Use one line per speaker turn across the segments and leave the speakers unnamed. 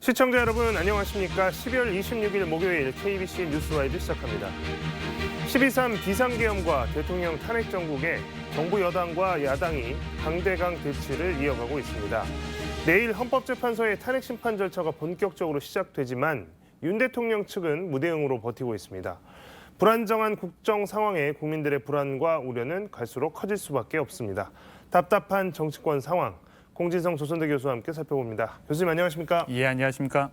시청자 여러분 안녕하십니까? 12월 26일 목요일 KBC 뉴스와이드 시작합니다. 12.3 비상계엄과 대통령 탄핵 정국에 정부 여당과 야당이 강대강 대치를 이어가고 있습니다. 내일 헌법재판소의 탄핵 심판 절차가 본격적으로 시작되지만 윤 대통령 측은 무대응으로 버티고 있습니다. 불안정한 국정 상황에 국민들의 불안과 우려는 갈수록 커질 수밖에 없습니다. 답답한 정치권 상황. 공진성 조선대 교수와 함께 살펴봅니다. 교수님 안녕하십니까?
예, 안녕하십니까?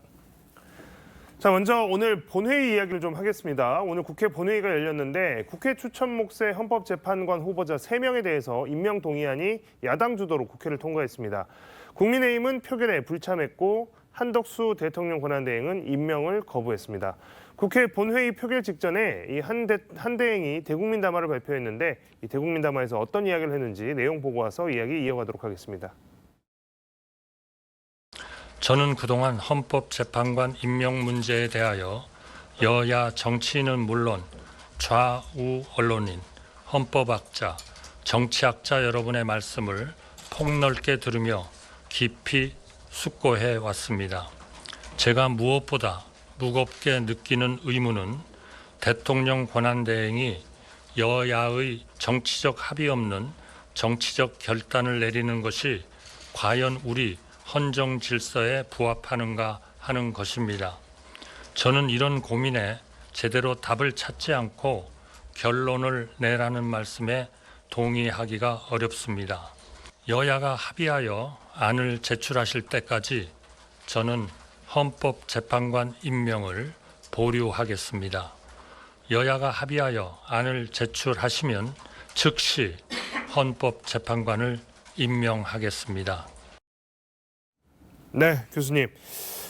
자, 먼저 오늘 본회의 이야기를 좀 하겠습니다. 오늘 국회 본회의가 열렸는데 국회 추천 몫의 헌법재판관 후보자 3명에 대해서 임명 동의안이 야당 주도로 국회를 통과했습니다. 국민의힘은 표결에 불참했고 한덕수 대통령 권한대행은 임명을 거부했습니다. 국회 본회의 표결 직전에 이 한대행이 대국민 담화를 발표했는데 이 대국민 담화에서 어떤 이야기를 했는지 내용 보고 와서 이야기 이어가도록 하겠습니다.
저는 그동안 헌법재판관 임명 문제에 대하여 여야 정치인은 물론 좌우 언론인, 헌법학자, 정치학자 여러분의 말씀을 폭넓게 들으며 깊이 숙고해 왔습니다. 제가 무엇보다 무겁게 느끼는 의무는 대통령 권한대행이 여야의 정치적 합의 없는 정치적 결단을 내리는 것이 과연 우리 헌정 질서에 부합하는가 하는 것입니다. 저는 이런 고민에 제대로 답을 찾지 않고 결론을 내라는 말씀에 동의하기가 어렵습니다. 여야가 합의하여 안을 제출하실 때까지 저는 헌법재판관 임명을 보류하겠습니다. 여야가 합의하여 안을 제출하시면 즉시 헌법재판관을 임명하겠습니다.
네, 교수님.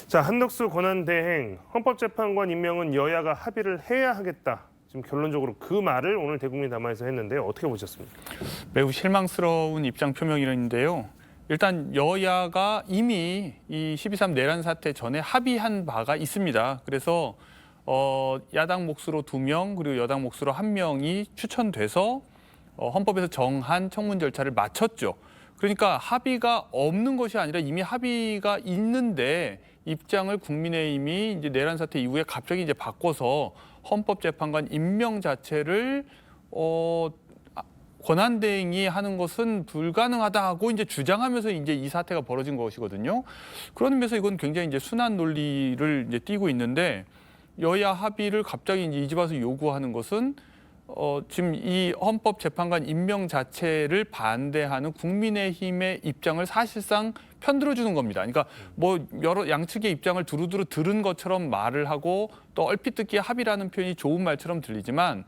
자, 한덕수 권한대행 헌법재판관 임명은 여야가 합의를 해야 하겠다. 지금 결론적으로 그 말을 오늘 대국민 담화에서 했는데요. 어떻게 보셨습니까?
매우 실망스러운 입장 표명이었는데요. 일단 여야가 이미 이 12.3 내란 사태 전에 합의한 바가 있습니다. 그래서 야당 몫으로 2명 그리고 여당 몫으로 1명이 추천돼서 헌법에서 정한 청문 절차를 마쳤죠. 그러니까 합의가 없는 것이 아니라 이미 합의가 있는데 입장을 국민의힘이 이제 내란 사태 이후에 갑자기 이제 바꿔서 헌법재판관 임명 자체를 권한대행이 하는 것은 불가능하다고 이제 주장하면서 이제 이 사태가 벌어진 것이거든요. 그런 의미에서 이건 굉장히 이제 순환 논리를 이제 띠고 있는데 여야 합의를 갑자기 이제 이 집 와서 요구하는 것은 지금 이 헌법재판관 임명 자체를 반대하는 국민의힘의 입장을 사실상 편들어주는 겁니다. 그러니까 뭐 여러 양측의 입장을 두루두루 들은 것처럼 말을 하고 또 얼핏 듣기에 합의라는 표현이 좋은 말처럼 들리지만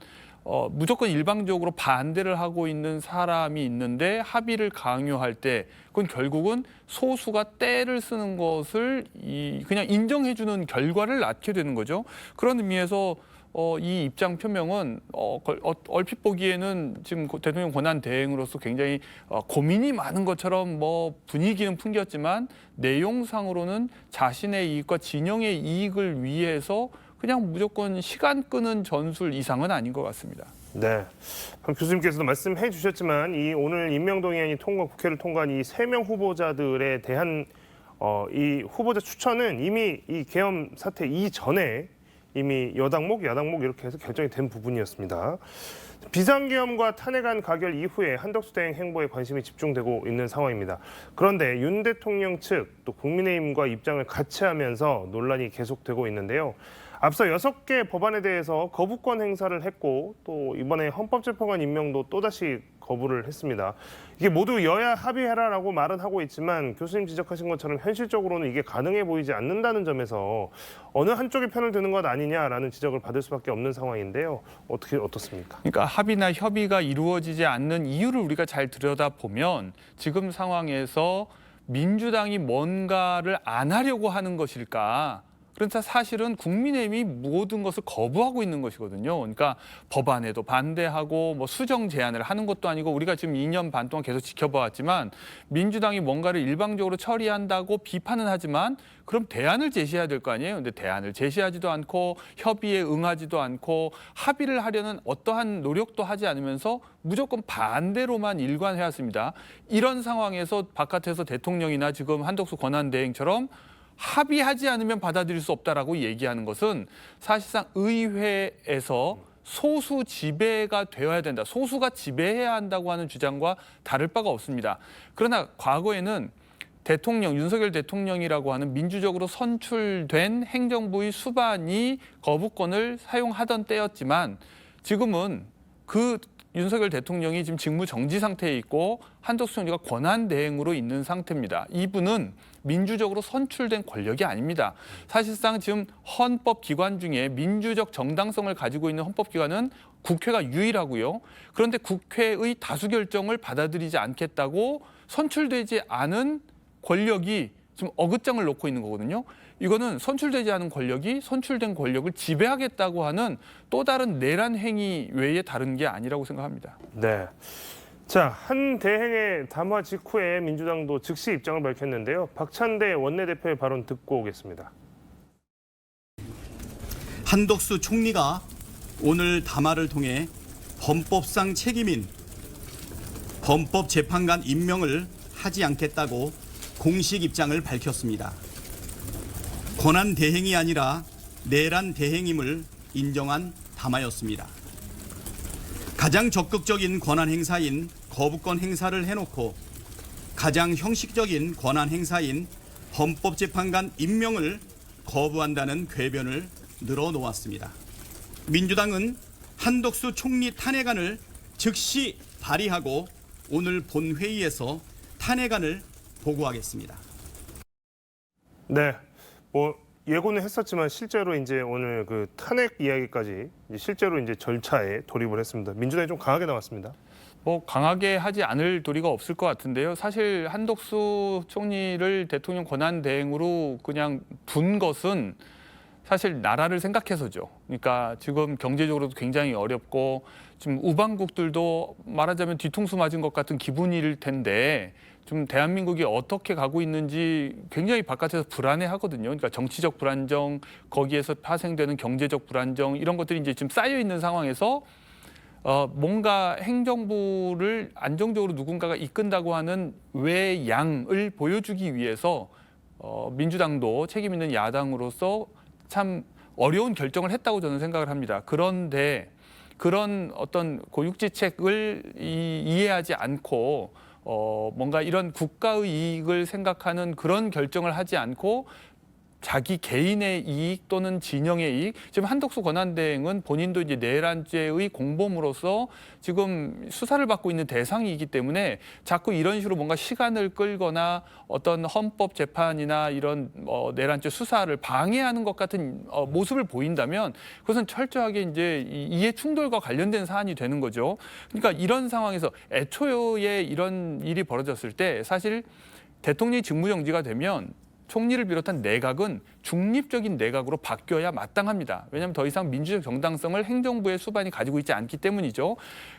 무조건 일방적으로 반대를 하고 있는 사람이 있는데 합의를 강요할 때 그건 결국은 소수가 때를 쓰는 것을 그냥 인정해주는 결과를 낳게 되는 거죠. 그런 의미에서 이 입장 표명은 얼핏 보기에는 지금 대통령 권한 대행으로서 굉장히 고민이 많은 것처럼 뭐 분위기는 풍겼지만 내용상으로는 자신의 이익과 진영의 이익을 위해서 그냥 무조건 시간 끄는 전술 이상은 아닌 것 같습니다.
네, 교수님께서도 말씀해 주셨지만 이 오늘 임명동의안이 국회를 통과한 이 3명 후보자들에 대한 이 후보자 추천은 이미 이 계엄 사태 이전에 이미 여당 몫, 야당 몫 이렇게 해서 결정이 된 부분이었습니다. 비상계엄과 탄핵안 가결 이후에 한덕수 대행 행보에 관심이 집중되고 있는 상황입니다. 그런데 윤 대통령 측 또 국민의힘과 입장을 같이 하면서 논란이 계속되고 있는데요. 앞서 6개 법안에 대해서 거부권 행사를 했고 또 이번에 헌법재판관 임명도 또다시 거부를 했습니다. 이게 모두 여야 합의해라라고 말은 하고 있지만 교수님 지적하신 것처럼 현실적으로는 이게 가능해 보이지 않는다는 점에서 어느 한쪽의 편을 드는 것 아니냐라는 지적을 받을 수밖에 없는 상황인데요. 어떻습니까?
그러니까 합의나 협의가 이루어지지 않는 이유를 우리가 잘 들여다보면 지금 상황에서 민주당이 뭔가를 안 하려고 하는 것일까? 그러니까 사실은 국민의힘이 모든 것을 거부하고 있는 것이거든요. 그러니까 법안에도 반대하고 뭐 수정 제안을 하는 것도 아니고 우리가 지금 2년 반 동안 계속 지켜봐왔지만 민주당이 뭔가를 일방적으로 처리한다고 비판은 하지만 그럼 대안을 제시해야 될 거 아니에요. 근데 대안을 제시하지도 않고 협의에 응하지도 않고 합의를 하려는 어떠한 노력도 하지 않으면서 무조건 반대로만 일관해왔습니다. 이런 상황에서 바깥에서 대통령이나 지금 한덕수 권한대행처럼 합의하지 않으면 받아들일 수 없다라고 얘기하는 것은 사실상 의회에서 소수 지배가 되어야 된다. 소수가 지배해야 한다고 하는 주장과 다를 바가 없습니다. 그러나 과거에는 대통령, 윤석열 대통령이라고 하는 민주적으로 선출된 행정부의 수반이 거부권을 사용하던 때였지만 지금은 그 윤석열 대통령이 지금 직무 정지 상태에 있고 한덕수 총리가 권한 대행으로 있는 상태입니다. 이분은 민주적으로 선출된 권력이 아닙니다. 사실상 지금 헌법 기관 중에 민주적 정당성을 가지고 있는 헌법 기관은 국회가 유일하고요. 그런데 국회의 다수 결정을 받아들이지 않겠다고 선출되지 않은 권력이 지금 어긋장을 놓고 있는 거거든요. 이거는 선출되지 않은 권력이 선출된 권력을 지배하겠다고 하는 또 다른 내란 행위 외에 다른 게 아니라고 생각합니다.
네. 자, 한 대행의 담화 직후에 민주당도 즉시 입장을 밝혔는데요. 박찬대 원내대표의 발언 듣고 오겠습니다.
한덕수 총리가 오늘 담화를 통해 헌법상 책임인 헌법재판관 임명을 하지 않겠다고 공식 입장을 밝혔습니다. 권한 대행이 아니라 내란 대행임을 인정한 담화였습니다. 가장 적극적인 권한 행사인 거부권 행사를 해놓고 가장 형식적인 권한 행사인 헌법재판관 임명을 거부한다는 궤변을 늘어놓았습니다. 민주당은 한덕수 총리 탄핵안을 즉시 발의하고 오늘 본회의에서 탄핵안을 보고하겠습니다.
네. 예고는 했었지만 실제로 이제 오늘 그 탄핵 이야기까지 실제로 이제 절차에 돌입을 했습니다. 민주당이 좀 강하게 나왔습니다.
강하게 하지 않을 도리가 없을 것 같은데요. 사실 한덕수 총리를 대통령 권한 대행으로 그냥 둔 것은 사실 나라를 생각해서죠. 그러니까 지금 경제적으로도 굉장히 어렵고 지금 우방국들도 말하자면 뒤통수 맞은 것 같은 기분일 텐데 좀 대한민국이 어떻게 가고 있는지 굉장히 바깥에서 불안해하거든요. 그러니까 정치적 불안정, 거기에서 파생되는 경제적 불안정 이런 것들이 이제 지금 쌓여 있는 상황에서 뭔가 행정부를 안정적으로 누군가가 이끈다고 하는 외양을 보여주기 위해서 민주당도 책임 있는 야당으로서 참 어려운 결정을 했다고 저는 생각을 합니다. 그런데 그런 어떤 고육지책을 이해하지 않고 뭔가 이런 국가의 이익을 생각하는 그런 결정을 하지 않고 자기 개인의 이익 또는 진영의 이익, 지금 한덕수 권한대행은 본인도 이제 내란죄의 공범으로서 지금 수사를 받고 있는 대상이기 때문에 자꾸 이런 식으로 뭔가 시간을 끌거나 어떤 헌법 재판이나 이런 내란죄 수사를 방해하는 것 같은 모습을 보인다면 그것은 철저하게 이제 이해 충돌과 관련된 사안이 되는 거죠. 그러니까 이런 상황에서 애초에 이런 일이 벌어졌을 때 사실 대통령이 직무정지가 되면 총리를 비롯한 내각은 중립적인 내각으로 바뀌어야 마땅합니다. 왜냐하면 더 이상 민주적 정당성을 행정부의 수반이 가지고 있지 않기 때문이죠.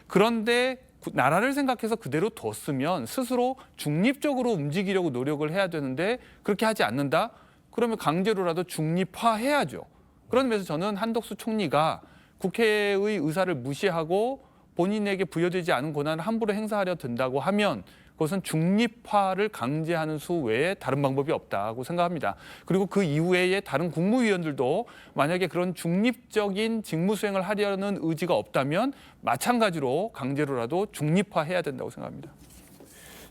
그런데 나라를 생각해서 그대로 뒀으면 스스로 중립적으로 움직이려고 노력을 해야 되는데 그렇게 하지 않는다? 그러면 강제로라도 중립화해야죠. 그런 면에서 저는 한덕수 총리가 국회의 의사를 무시하고 본인에게 부여되지 않은 권한을 함부로 행사하려 든다고 하면 그것은 중립화를 강제하는 수 외에 다른 방법이 없다고 생각합니다. 그리고 그 이후에 다른 국무위원들도 만약에 그런 중립적인 직무 수행을 하려는 의지가 없다면 마찬가지로 강제로라도 중립화해야 된다고 생각합니다.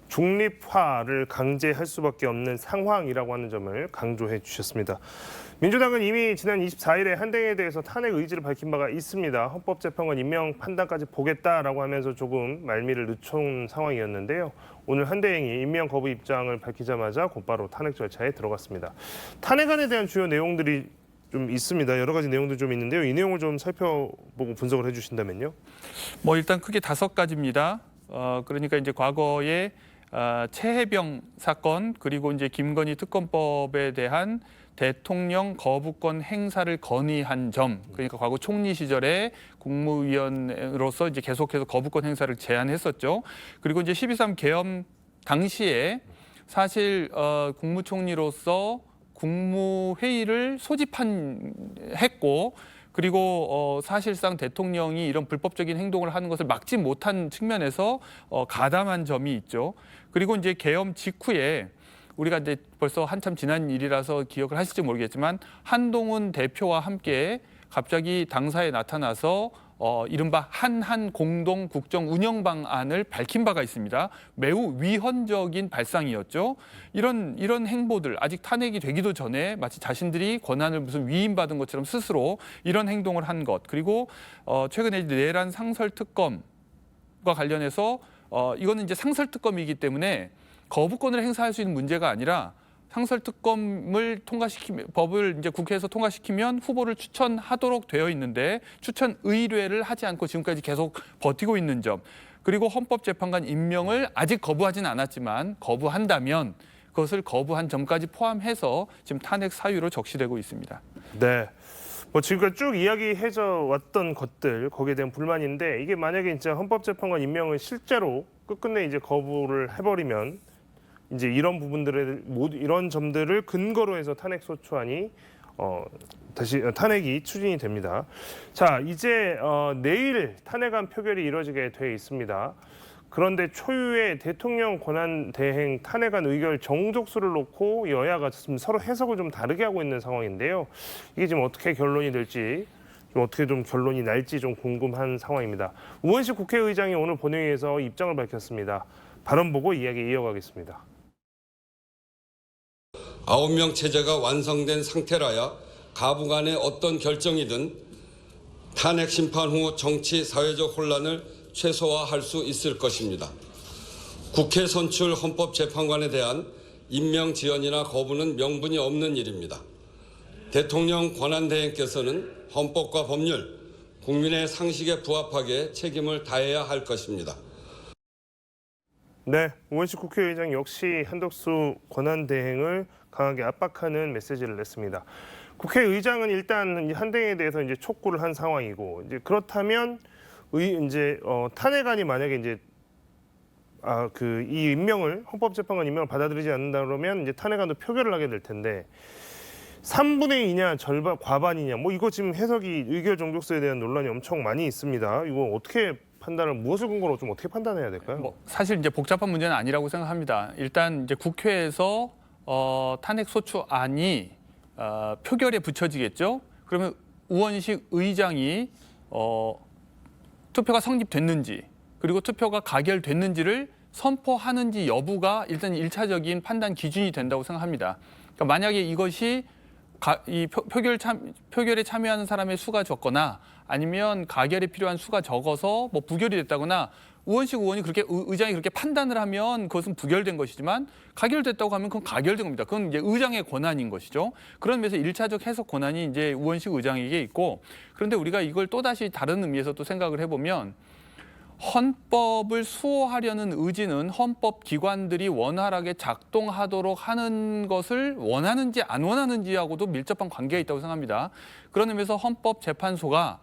중립화를 강제할 수밖에 없는 상황이라고 하는 점을 강조해 주셨습니다. 민주당은 이미 지난 24일에 한대행에 대해서 탄핵 의지를 밝힌 바가 있습니다. 헌법재판관 임명 판단까지 보겠다라고 하면서 조금 말미를 늦춘 상황이었는데요. 오늘 한대행이 임명 거부 입장을 밝히자마자 곧바로 탄핵 절차에 들어갔습니다. 탄핵안에 대한 주요 내용들이 좀 있습니다. 여러 가지 내용도 좀 있는데요. 이 내용을 좀 살펴보고 분석을 해주신다면요.
일단 크게 5가지입니다. 그러니까 이제 과거에 최혜병 사건 그리고 이제 김건희 특검법에 대한 대통령 거부권 행사를 건의한 점, 그러니까 과거 총리 시절에 국무위원으로서 이제 계속해서 거부권 행사를 제안했었죠. 그리고 이제 12.3 계엄 당시에 사실 국무총리로서 국무회의를 소집했고 그리고 사실상 대통령이 이런 불법적인 행동을 하는 것을 막지 못한 측면에서 가담한 점이 있죠. 그리고 이제 계엄 직후에 우리가 이제 벌써 한참 지난 일이라서 기억을 하실지 모르겠지만 한동훈 대표와 함께 갑자기 당사에 나타나서 이른바 한한 공동 국정 운영 방안을 밝힌 바가 있습니다. 매우 위헌적인 발상이었죠. 이런 행보들 아직 탄핵이 되기도 전에 마치 자신들이 권한을 무슨 위임받은 것처럼 스스로 이런 행동을 한 것. 그리고 최근에 내란 상설 특검과 관련해서 이거는 이제 상설 특검이기 때문에 거부권을 행사할 수 있는 문제가 아니라 상설 특검을 통과시키면 법을 이제 국회에서 통과시키면 후보를 추천하도록 되어 있는데 추천 의뢰를 하지 않고 지금까지 계속 버티고 있는 점, 그리고 헌법재판관 임명을 아직 거부하진 않았지만 거부한다면 그것을 거부한 점까지 포함해서 지금 탄핵 사유로 적시되고 있습니다.
네. 뭐 지금까지 쭉 이야기해져 왔던 것들 거기에 대한 불만인데 이게 만약에 진짜 헌법재판관 임명을 실제로 끝끝내 이제 거부를 해버리면 이제 이런 부분들을 모두 이런 점들을 근거로 해서 탄핵 소추안이 다시 탄핵이 추진이 됩니다. 자, 이제 내일 탄핵안 표결이 이루어지게 돼 있습니다. 그런데 초유의 대통령 권한 대행 탄핵안 의결 정족수를 놓고 여야가 지금 서로 해석을 좀 다르게 하고 있는 상황인데요. 이게 지금 어떻게 결론이 될지, 어떻게 좀 결론이 날지 좀 궁금한 상황입니다. 우원식 국회의장이 오늘 본회의에서 입장을 밝혔습니다. 발언 보고 이야기 이어가겠습니다.
9명 체제가 완성된 상태라야 가부간의 어떤 결정이든 탄핵 심판 후 정치 사회적 혼란을 최소화할 수 있을 것입니다. 국회 선출 헌법재판관에 대한 임명 지연이나 거부는 명분이 없는 일입니다. 대통령 권한대행께서는 헌법과 법률, 국민의 상식에 부합하게 책임을 다해야 할 것입니다.
네, 우원식 국회의장 역시 한덕수 권한대행을 강하게 압박하는 메시지를 냈습니다. 국회의장은 일단 한대행에 대해서 이제 촉구를 한 상황이고, 이제 그렇다면 탄핵안이 만약에 이제 이 임명을 헌법재판관 임명을 받아들이지 않는다 그러면 이제 탄핵안도 표결을 하게 될 텐데 3분의 2냐 절반 과반이냐 뭐 이거 지금 해석이 의결 정족수에 대한 논란이 엄청 많이 있습니다. 이거 어떻게 무엇을 근거로 좀 어떻게 판단해야 될까요?
사실 이제 복잡한 문제는 아니라고 생각합니다. 일단 이제 국회에서 탄핵 소추안이 표결에 붙여지겠죠. 그러면 우원식 의장이 투표가 성립됐는지 그리고 투표가 가결됐는지를 선포하는지 여부가 일단 1차적인 판단 기준이 된다고 생각합니다. 그러니까 만약에 이것이 이 표결에 참여하는 사람의 수가 적거나 아니면 가결에 필요한 수가 적어서 뭐 부결이 됐다거나 우원식 의원이 의장이 그렇게 판단을 하면 그것은 부결된 것이지만 가결됐다고 하면 그건 가결된 겁니다. 그건 이제 의장의 권한인 것이죠. 그런 면에서 1차적 해석 권한이 이제 우원식 의장에게 있고, 그런데 우리가 이걸 또다시 다른 의미에서 또 생각을 해보면 헌법을 수호하려는 의지는 헌법 기관들이 원활하게 작동하도록 하는 것을 원하는지 안 원하는지하고도 밀접한 관계가 있다고 생각합니다. 그런 의미에서 헌법재판소가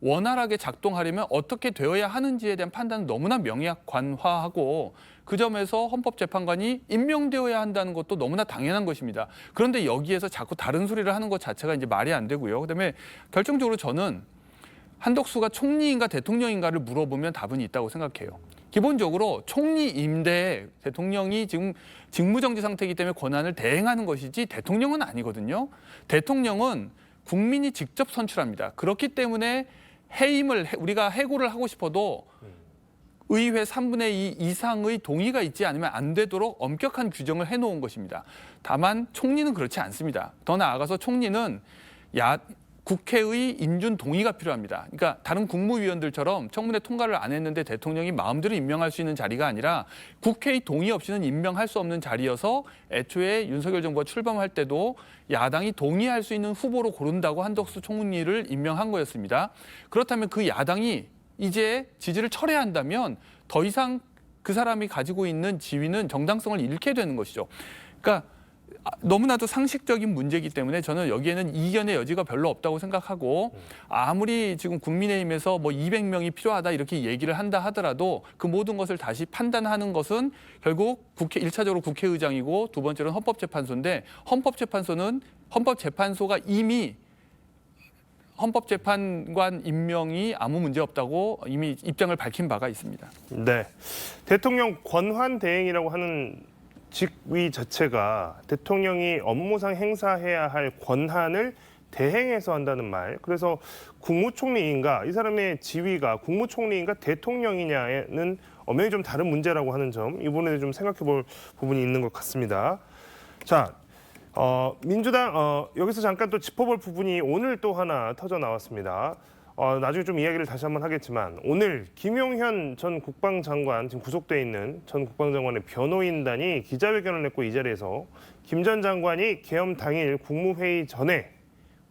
원활하게 작동하려면 어떻게 되어야 하는지에 대한 판단은 너무나 명약관화하고 그 점에서 헌법재판관이 임명되어야 한다는 것도 너무나 당연한 것입니다. 그런데 여기에서 자꾸 다른 소리를 하는 것 자체가 이제 말이 안 되고요. 그다음에 결정적으로 저는 한덕수가 총리인가 대통령인가를 물어보면 답은 있다고 생각해요. 기본적으로 총리인데 대통령이 지금 직무정지 상태이기 때문에 권한을 대행하는 것이지 대통령은 아니거든요. 대통령은 국민이 직접 선출합니다. 그렇기 때문에 우리가 해고를 하고 싶어도 의회 3분의 2 이상의 동의가 있지 않으면 안 되도록 엄격한 규정을 해놓은 것입니다. 다만 총리는 그렇지 않습니다. 더 나아가서 총리는 국회의 인준 동의가 필요합니다. 그러니까 다른 국무위원들처럼 청문회 통과를 안 했는데 대통령이 마음대로 임명할 수 있는 자리가 아니라 국회의 동의 없이는 임명할 수 없는 자리여서 애초에 윤석열 정부가 출범할 때도 야당이 동의할 수 있는 후보로 고른다고 한덕수 총리를 임명한 거였습니다. 그렇다면 그 야당이 이제 지지를 철회한다면 더 이상 그 사람이 가지고 있는 지위는 정당성을 잃게 되는 것이죠. 그러니까 너무나도 상식적인 문제이기 때문에 저는 여기에는 이견의 여지가 별로 없다고 생각하고, 아무리 지금 국민의힘에서 뭐 200명이 필요하다 이렇게 얘기를 한다 하더라도 그 모든 것을 다시 판단하는 것은 결국 1차적으로 국회의장이고 두 번째로는 헌법재판소인데, 헌법재판소가 이미 헌법재판관 임명이 아무 문제 없다고 이미 입장을 밝힌 바가 있습니다.
네, 대통령 권한 대행이라고 하는 직위 자체가 대통령이 업무상 행사해야 할 권한을 대행해서 한다는 말. 그래서 국무총리인가 이 사람의 지위가 국무총리인가 대통령이냐는 엄연히 좀 다른 문제라고 하는 점, 이 부분에 좀 생각해 볼 부분이 있는 것 같습니다. 자, 민주당 여기서 잠깐 또 짚어볼 부분이 오늘 또 하나 터져 나왔습니다. 나중에 좀 이야기를 다시 한번 하겠지만 오늘 김용현 전 국방장관, 지금 구속돼 있는 전 국방장관의 변호인단이 기자회견을 냈고, 이 자리에서 김 전 장관이 계엄 당일 국무회의 전에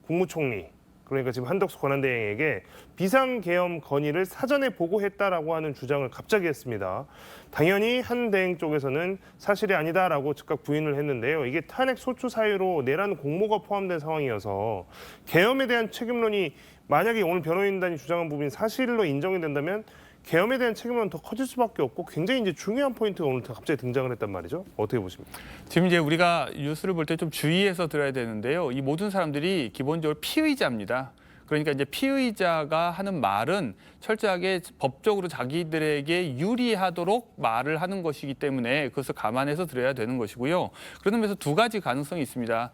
국무총리, 그러니까 지금 한덕수 권한대행에게 비상계엄 건의를 사전에 보고했다라고 하는 주장을 갑자기 했습니다. 당연히 한 대행 쪽에서는 사실이 아니다라고 즉각 부인을 했는데요. 이게 탄핵 소추 사유로 내란 공모가 포함된 상황이어서 계엄에 대한 책임론이 만약에 오늘 변호인단이 주장한 부분이 사실로 인정이 된다면 계엄에 대한 책임은 더 커질 수밖에 없고, 굉장히 이제 중요한 포인트가 오늘 갑자기 등장을 했단 말이죠. 어떻게 보십니까?
지금 이제 우리가 뉴스를 볼 때 좀 주의해서 들어야 되는데요. 이 모든 사람들이 기본적으로 피의자입니다. 그러니까 이제 피의자가 하는 말은 철저하게 법적으로 자기들에게 유리하도록 말을 하는 것이기 때문에 그것을 감안해서 들어야 되는 것이고요. 그런 면에서 두 가지 가능성이 있습니다.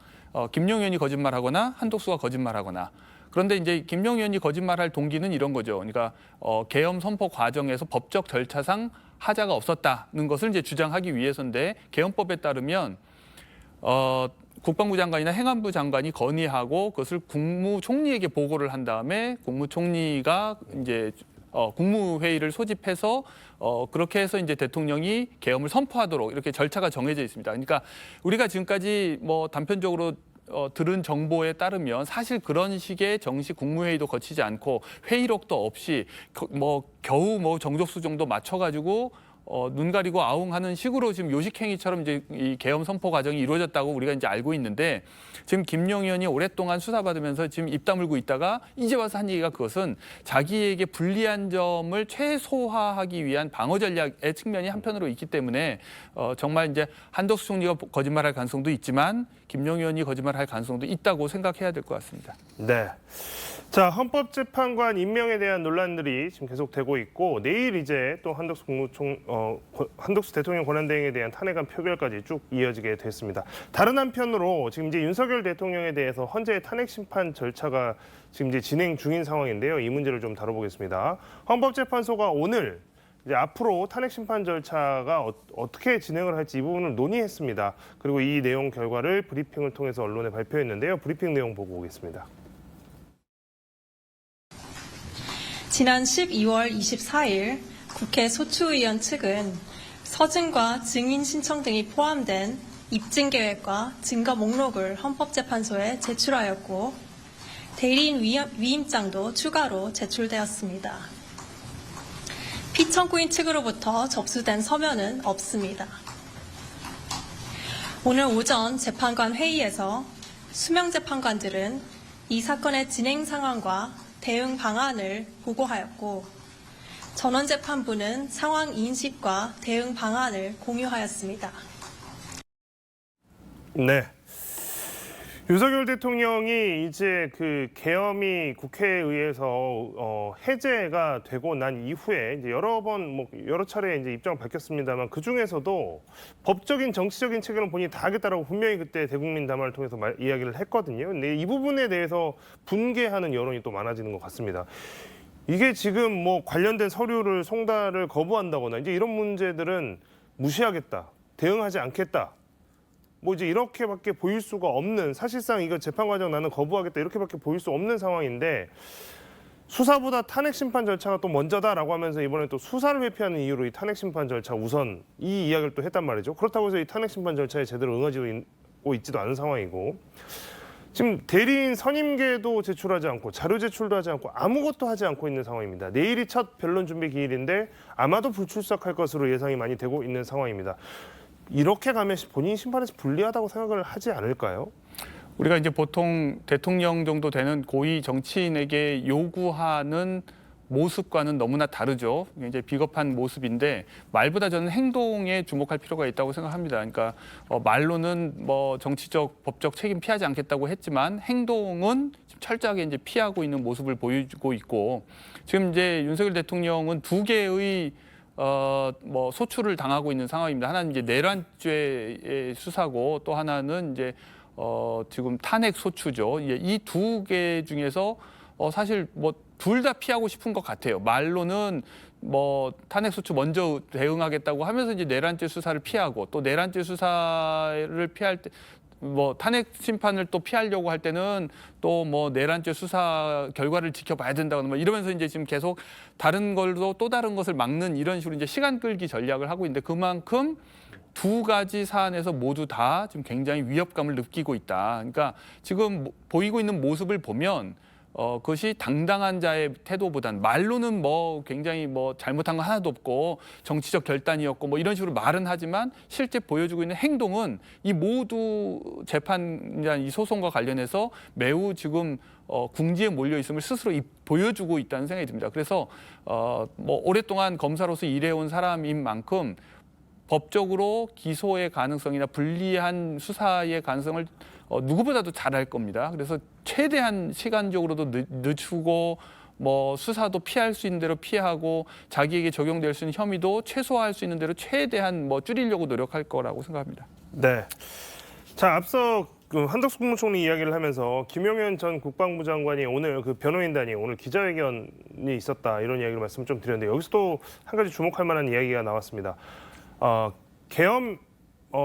김용현이 거짓말하거나 한덕수가 거짓말하거나. 그런데 이제 김용현이 거짓말할 동기는 이런 거죠. 그러니까 계엄 선포 과정에서 법적 절차상 하자가 없었다는 것을 이제 주장하기 위해서인데, 계엄법에 따르면 국방부 장관이나 행안부 장관이 건의하고 그것을 국무총리에게 보고를 한 다음에 국무총리가 이제 국무회의를 소집해서 그렇게 해서 이제 대통령이 계엄을 선포하도록 이렇게 절차가 정해져 있습니다. 그러니까 우리가 지금까지 뭐 단편적으로 들은 정보에 따르면 사실 그런 식의 정식 국무회의도 거치지 않고 회의록도 없이 겨우 정족수 정도 맞춰가지고 눈 가리고 아웅하는 식으로 지금 요식행위처럼 이제 이 계엄 선포 과정이 이루어졌다고 우리가 이제 알고 있는데, 지금 김용현이 오랫동안 수사받으면서 지금 입 다물고 있다가 이제 와서 한 얘기가 그것은 자기에게 불리한 점을 최소화하기 위한 방어 전략의 측면이 한편으로 있기 때문에 정말 이제 한덕수 총리가 거짓말할 가능성도 있지만 김용현이 거짓말할 가능성도 있다고 생각해야 될 것 같습니다.
네. 자, 헌법재판관 임명에 대한 논란들이 지금 계속되고 있고, 내일 이제 또 한덕수 대통령 권한대행에 대한 탄핵안 표결까지 쭉 이어지게 됐습니다. 다른 한편으로 지금 이제 윤석열 대통령에 대해서 헌재 탄핵 심판 절차가 지금 이제 진행 중인 상황인데요. 이 문제를 좀 다뤄보겠습니다. 헌법재판소가 오늘 이제 앞으로 탄핵 심판 절차가 어떻게 진행을 할지 이 부분을 논의했습니다. 그리고 이 내용 결과를 브리핑을 통해서 언론에 발표했는데요. 브리핑 내용 보고 오겠습니다.
지난 12월 24일 국회 소추의원 측은 서증과 증인 신청 등이 포함된 입증 계획과 증거 목록을 헌법재판소에 제출하였고, 대리인 위임장도 추가로 제출되었습니다. 피청구인 측으로부터 접수된 서면은 없습니다. 오늘 오전 재판관 회의에서 수명 재판관들은 이 사건의 진행 상황과 대응 방안을 보고하였고, 전원재판부는 상황 인식과 대응 방안을 공유하였습니다.
네. 윤석열 대통령이 이제 그 계엄이 국회에 의해서 해제가 되고 난 이후에 이제 여러 차례 이제 입장을 밝혔습니다만, 그 중에서도 법적인 정치적인 책임을 본인이 다 하겠다라고 분명히 그때 대국민 담화를 통해서 이야기를 했거든요. 근데 이 부분에 대해서 분개하는 여론이 또 많아지는 것 같습니다. 이게 지금 관련된 서류를 송달을 거부한다거나 이제 이런 문제들은 무시하겠다, 대응하지 않겠다. 이제 이렇게밖에 보일 수가 없는, 사실상 이거 재판 과정 나는 거부하겠다 이렇게밖에 보일 수 없는 상황인데, 수사보다 탄핵 심판 절차가 또 먼저다라고 하면서 이번에 또 수사를 회피하는 이유로 이 탄핵 심판 절차 우선 이 이야기를 또 했단 말이죠. 그렇다고 해서 이 탄핵 심판 절차에 제대로 응하지도 있지도 않은 상황이고, 지금 대리인 선임계도 제출하지 않고 자료 제출도 하지 않고 아무것도 하지 않고 있는 상황입니다. 내일이 첫 변론 준비 기일인데 아마도 불출석할 것으로 예상이 많이 되고 있는 상황입니다. 이렇게 가면 본인 심판에서 불리하다고 생각을 하지 않을까요?
우리가 이제 보통 대통령 정도 되는 고위 정치인에게 요구하는 모습과는 너무나 다르죠. 이제 비겁한 모습인데, 말보다 저는 행동에 주목할 필요가 있다고 생각합니다. 그러니까 말로는 정치적, 법적 책임 피하지 않겠다고 했지만 행동은 철저하게 이제 피하고 있는 모습을 보여주고 있고, 지금 이제 윤석열 대통령은 두 개의 뭐 소출을 당하고 있는 상황입니다. 하나는 이제 내란죄의 수사고 또 하나는 이제 지금 탄핵 소추죠. 이 두 개 중에서 사실 뭐 둘 다 피하고 싶은 것 같아요. 말로는 뭐 탄핵 소추 먼저 대응하겠다고 하면서 이제 내란죄 수사를 피하고 또 내란죄 수사를 피할 때 뭐 탄핵 심판을 또 피하려고 할 때는 또 뭐 내란죄 수사 결과를 지켜봐야 된다거나 뭐 이러면서 이제 지금 계속 다른 걸로 또 다른 것을 막는 이런 식으로 이제 시간 끌기 전략을 하고 있는데 그만큼 두 가지 사안에서 모두 다 지금 굉장히 위협감을 느끼고 있다. 그러니까 지금 보이고 있는 모습을 보면 그것이 당당한 자의 태도보단 말로는 뭐 굉장히 뭐 잘못한 거 하나도 없고 정치적 결단이었고 뭐 이런 식으로 말은 하지만 실제 보여주고 있는 행동은 이 모두 재판이나 이 소송과 관련해서 매우 지금 궁지에 몰려 있음을 스스로 보여주고 있다는 생각이 듭니다. 그래서 뭐 오랫동안 검사로서 일해온 사람인 만큼 법적으로 기소의 가능성이나 불리한 수사의 가능성을 누구보다도 잘할 겁니다. 그래서 최대한 시간적으로도 늦추고 뭐 수사도 피할 수 있는 대로 피하고 자기에게 적용될 수 있는 혐의도 최소화할 수 있는 대로 최대한 뭐 줄이려고 노력할 거라고 생각합니다.
네. 자, 앞서 그 한덕수 국무총리 이야기를 하면서 김용현 전 국방부 장관이 오늘 그 변호인단이 오늘 기자회견이 있었다 이런 이야기를 말씀 좀 드렸는데 여기서 또 한 가지 주목할 만한 이야기가 나왔습니다. 계엄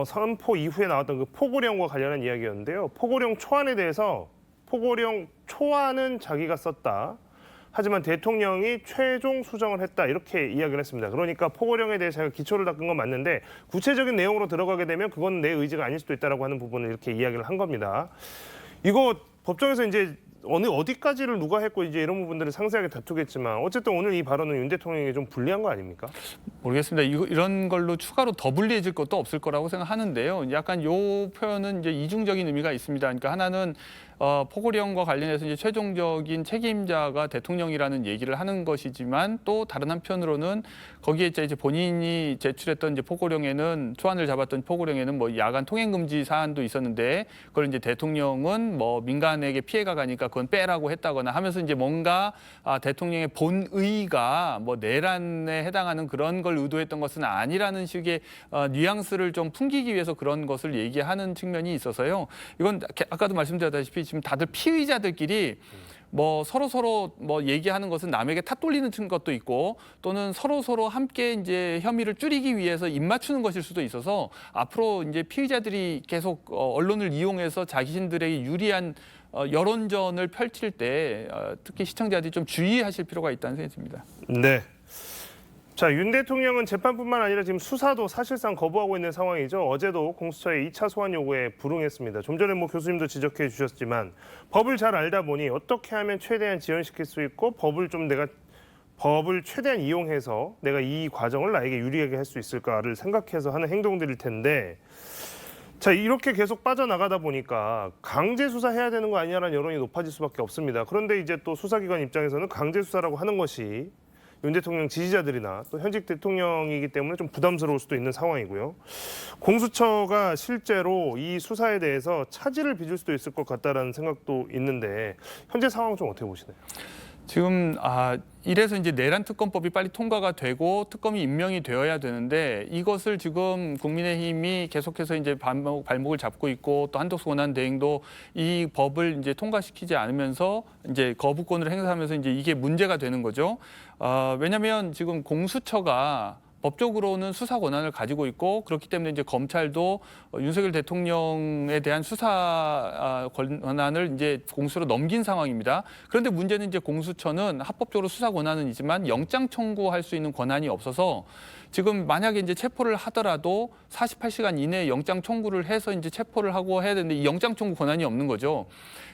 선포 이후에 나왔던 그 포고령과 관련한 이야기였는데요. 포고령 초안에 대해서 포고령 초안은 자기가 썼다. 하지만 대통령이 최종 수정을 했다. 이렇게 이야기를 했습니다. 그러니까 포고령에 대해 자기가 기초를 닦은 건 맞는데 구체적인 내용으로 들어가게 되면 그건 내 의지가 아닐 수도 있다라고 하는 부분을 이렇게 이야기를 한 겁니다. 이거 법정에서 이제 어디까지를 누가 했고 이제 이런 부분들을 상세하게 다투겠지만 어쨌든 오늘 이 발언은 윤 대통령에게 좀 불리한 거 아닙니까?
모르겠습니다. 이런 걸로 추가로 더 불리해질 것도 없을 거라고 생각하는데요. 약간 요 표현은 이제 이중적인 의미가 있습니다. 그러니까 하나는 포고령과 관련해서 이제 최종적인 책임자가 대통령이라는 얘기를 하는 것이지만 또 다른 한편으로는 거기에 이제 본인이 제출했던 이제 포고령에는 초안을 잡았던 포고령에는 뭐 야간 통행 금지 사안도 있었는데 그걸 이제 대통령은 뭐 민간에게 피해가 가니까 그건 빼라고 했다거나 하면서 이제 뭔가 대통령의 본의가 뭐 내란에 해당하는 그런 걸 의도했던 것은 아니라는 식의 뉘앙스를 좀 풍기기 위해서 그런 것을 얘기하는 측면이 있어서요. 이건 아까도 말씀드렸다시피 지금 다들 피의자들끼리 뭐 서로 뭐 얘기하는 것은 남에게 탓 돌리는 것도 있고 또는 서로 함께 이제 혐의를 줄이기 위해서 입 맞추는 것일 수도 있어서 앞으로 이제 피의자들이 계속 언론을 이용해서 자신들에게 유리한 여론전을 펼칠 때 특히 시청자들이 좀 주의하실 필요가 있다는 생각이 듭니다.
네. 자, 윤 대통령은 재판뿐만 아니라 지금 수사도 사실상 거부하고 있는 상황이죠. 어제도 공수처의 2차 소환 요구에 불응했습니다. 좀 전에 뭐 교수님도 지적해 주셨지만 법을 잘 알다 보니 어떻게 하면 최대한 지연시킬 수 있고 법을 최대한 이용해서 내가 이 과정을 나에게 유리하게 할 수 있을까를 생각해서 하는 행동들일 텐데 자, 이렇게 계속 빠져나가다 보니까 강제 수사해야 되는 거 아니냐라는 여론이 높아질 수밖에 없습니다. 그런데 이제 또 수사기관 입장에서는 강제 수사라고 하는 것이 윤 대통령 지지자들이나 또 현직 대통령이기 때문에 좀 부담스러울 수도 있는 상황이고요. 공수처가 실제로 이 수사에 대해서 차질을 빚을 수도 있을 것 같다라는 생각도 있는데 현재 상황 좀 어떻게 보시나요?
지금 이래서 이제 내란 특검법이 빨리 통과가 되고 특검이 임명이 되어야 되는데 이것을 지금 국민의힘이 계속해서 이제 발목을 잡고 있고 또 한덕수 권한대행도 이 법을 이제 통과시키지 않으면서 이제 거부권을 행사하면서 이제 이게 문제가 되는 거죠. 왜냐하면 지금 공수처가 법적으로는 수사 권한을 가지고 있고 그렇기 때문에 이제 검찰도 윤석열 대통령에 대한 수사 권한을 이제 공수처로 넘긴 상황입니다. 그런데 문제는 이제 공수처는 합법적으로 수사 권한은 있지만 영장 청구할 수 있는 권한이 없어서 지금 만약에 이제 체포를 하더라도 48시간 이내에 영장 청구를 해서 이제 체포를 하고 해야 되는데 이 영장 청구 권한이 없는 거죠.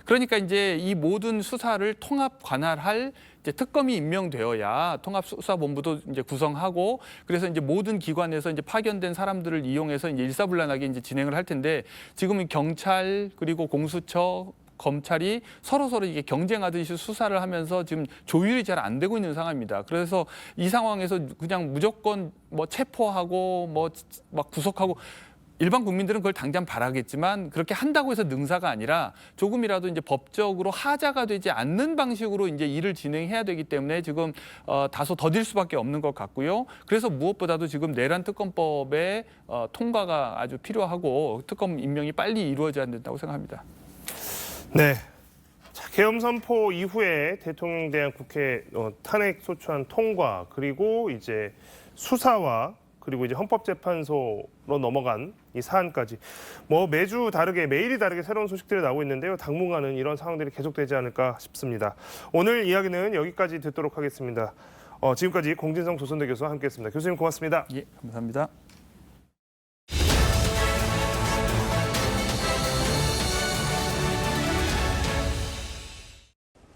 그러니까 이제 이 모든 수사를 통합 관할할 이제 특검이 임명되어야 통합수사본부도 이제 구성하고 그래서 이제 모든 기관에서 이제 파견된 사람들을 이용해서 이제 일사불란하게 이제 진행을 할 텐데 지금은 경찰 그리고 공수처 검찰이 서로 이게 경쟁하듯이 수사를 하면서 지금 조율이 잘 안 되고 있는 상황입니다. 그래서 이 상황에서 그냥 무조건 뭐 체포하고 뭐 막 구속하고 일반 국민들은 그걸 당장 바라겠지만 그렇게 한다고 해서 능사가 아니라 조금이라도 이제 법적으로 하자가 되지 않는 방식으로 이제 일을 진행해야 되기 때문에 지금 다소 더딜 수밖에 없는 것 같고요. 그래서 무엇보다도 지금 내란 특검법의 통과가 아주 필요하고 특검 임명이 빨리 이루어져야 된다고 생각합니다.
네. 자, 계엄 선포 이후에 대통령에 대한 국회 탄핵 소추안 통과 그리고 이제 수사와 그리고 이제 헌법재판소로 넘어간 이 사안까지 뭐 매주 다르게 매일이 다르게 새로운 소식들이 나오고 있는데요. 당분간은 이런 상황들이 계속되지 않을까 싶습니다. 오늘 이야기는 여기까지 듣도록 하겠습니다. 지금까지 공진성 조선대 교수와 함께했습니다. 교수님 고맙습니다.
예, 감사합니다.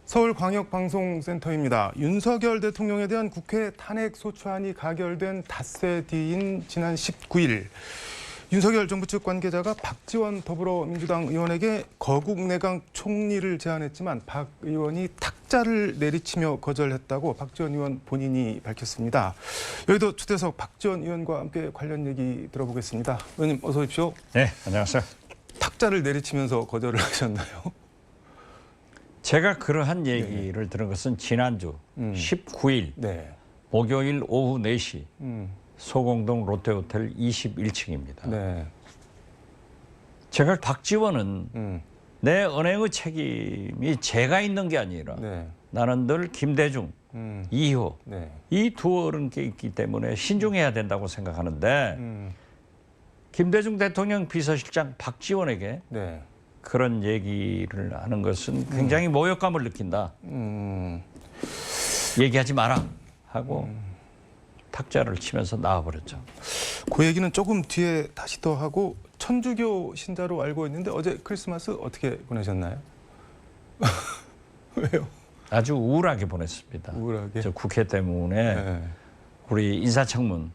서울광역방송센터입니다. 윤석열 대통령에 대한 국회 탄핵 소추안이 가결된 닷새 뒤인 지난 19일 윤석열 정부 측 관계자가 박지원 더불어민주당 의원에게 거국내각 총리를 제안했지만 박 의원이 탁자를 내리치며 거절했다고 박지원 의원 본인이 밝혔습니다. 여의도 초대석 박지원 의원과 함께 관련 얘기 들어보겠습니다. 의원님 어서 오십시오.
네, 안녕하세요.
탁자를 내리치면서 거절을 하셨나요?
제가 그러한 얘기를 들은 것은 지난주 19일
네.
목요일 오후 4시 소공동 롯데호텔 21층입니다.
네.
제가 박지원은 내 언행의 책임이 제가 있는 게 아니라
네.
나는 늘 김대중, 이호
네.
이 두 어른께 있기 때문에 신중해야 된다고 생각하는데 김대중 대통령 비서실장 박지원에게
네.
그런 얘기를 하는 것은 굉장히 모욕감을 느낀다. 얘기하지 마라 하고 탁자를 치면서 나와버렸죠.
그 얘기는 조금 뒤에 다시 더 하고 천주교 신자로 알고 있는데 어제 크리스마스 어떻게 보내셨나요? 왜요?
아주 우울하게 보냈습니다.
우울하게?
저 국회 때문에
네.
우리 인사청문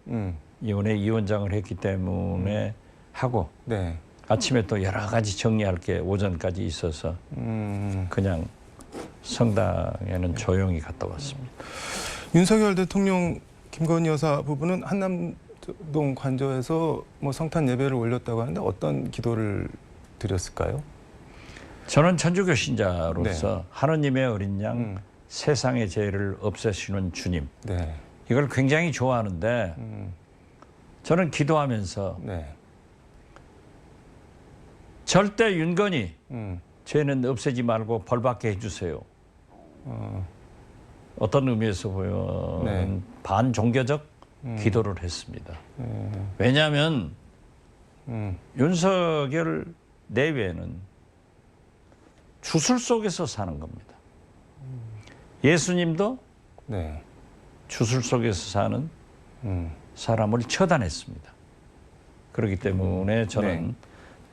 위원회 위원장을 했기 때문에 하고
네.
아침에 또 여러 가지 정리할 게 오전까지 있어서 그냥 성당에는 조용히 갔다 왔습니다.
윤석열 대통령 김건희 여사 부부는 한남동 관저에서 뭐 성탄 예배를 올렸다고 하는데 어떤 기도를 드렸을까요?
저는 천주교 신자로서
네.
하느님의 어린 양 세상의 죄를 없애시는 주님
네.
이걸 굉장히 좋아하는데 저는 기도하면서
네.
절대 윤건희
음.
죄는 없애지 말고 벌받게 해주세요. 어떤 의미에서 보면
네.
반종교적 기도를 했습니다. 왜냐하면 윤석열 내외는 주술 속에서 사는 겁니다. 예수님도
네.
주술 속에서 사는 사람을 처단했습니다. 그렇기 때문에 저는
네.